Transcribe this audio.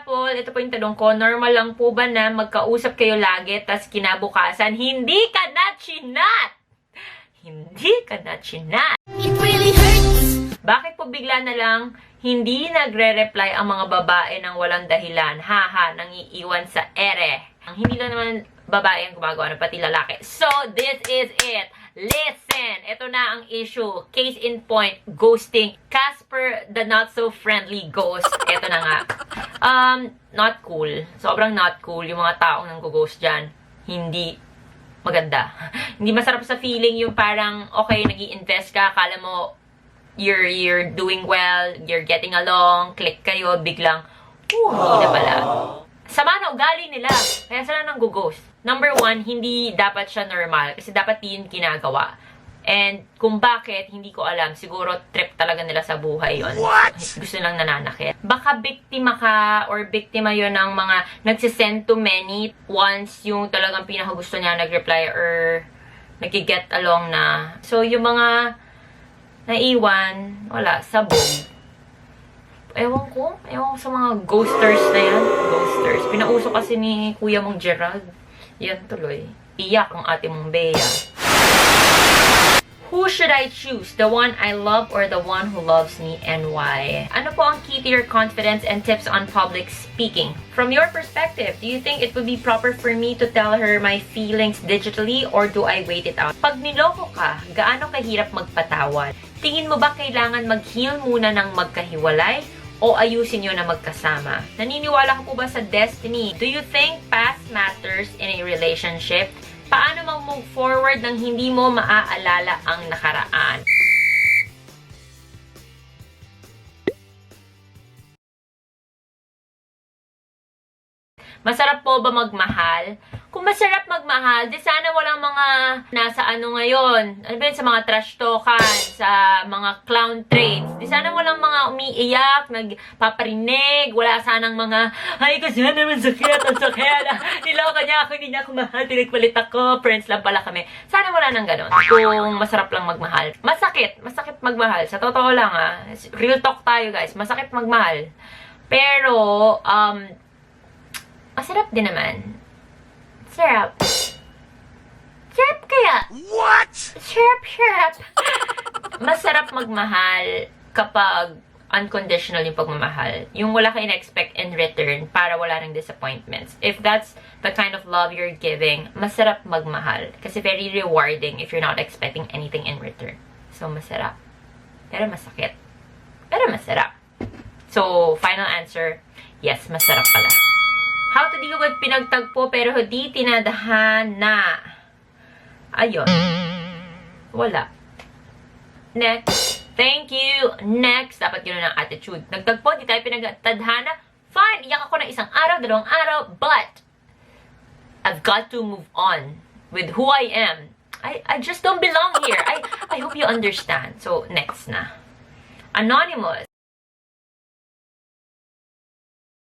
example, ito po yung tanong ko, normal lang po ba na magkausap kayo lagi, tas kinabukasan, hindi ka na chinat? Hindi ka na chinat. It really hurts. Bakit po bigla na lang hindi nagre-reply ang mga babae ng walang dahilan? Haha, nangiiwan sa ere. Ang hindi lang naman babae ang gumagawa, pati lalaki. So, this is it. Listen, ito na ang issue. Case in point, ghosting. Casper, the not-so-friendly ghost. Ito na nga. Not cool. Sobrang not cool yung mga taong nang-ghost dyan. Hindi maganda. Hindi masarap sa feeling yung parang, okay, nag-i-invest ka, akala mo, you're doing well, you're getting along, click kayo, biglang, hindi na pala. Sama na ugali nila. Kaya sila nang-ghost. Number one, hindi dapat siya normal. Kasi dapat yun ginagawa. And kung bakit, hindi ko alam. Siguro trip talaga nila sa buhay yun. Gusto nilang nananakit. Baka biktima ka or biktima yun ng mga nagsisend to many once yung talagang pinakagusto niya nag-reply or nag-get along na. So yung mga naiwan, wala, sabog. Ewan ko sa mga ghosters na yan. Ghosters. Pinauso kasi ni Kuya mong Gerald. Yan tuloy. Iyak ang ate mong Bea. Who should I choose? The one I love or the one who loves me, and why? Ano po ang key to your confidence and tips on public speaking? From your perspective, do you think it would be proper for me to tell her my feelings digitally or do I wait it out? Pag niloko ka, gaano kahirap magpatawad? Tingin mo ba kailangan mag-heal muna ng magkahiwalay o ayusin nyo na magkasama? Naniniwala ka po ba sa destiny? Do you think past matters in a relationship? Paano mag-move forward nang hindi mo maaalala ang nakaraan? Masarap po ba magmahal? Kung masarap magmahal, di sana walang mga nasa ano ngayon, ano ba yun, sa mga trash talkan, sa mga clown traits. Di sana walang mga umiiyak, nagpaparinig, wala sanang mga, ay kasi naman sakit, ang sakit, niloko niya ako, hindi niya ako mahal, tinagpalit ako, friends lang pala kami. Sana wala nang ganun. Kung masarap lang magmahal. Masakit magmahal. Sa totoo lang real talk tayo guys, masakit magmahal. Pero, masarap din naman. Sarap. Sarap kaya. What? Sarap. Masarap magmahal kapag unconditional yung pagmamahal. Yung wala ka in-expect in return para wala ng disappointments. If that's the kind of love you're giving, masarap magmahal. Kasi very rewarding if you're not expecting anything in return. So, masarap. Pero masakit. Pero masarap. So, final answer, yes, masarap pala. How to deal with pinagtagpo pero hindi tinadhana. Ayun. Wala. Next. Thank you. Next. Dapat yun ang attitude. Nagtagpo, di tayo pinagtadhana. Fine. Iyak ako ng isang araw, 2 araw. But, I've got to move on with who I am. I just don't belong here. I hope you understand. So, next na. Anonymous.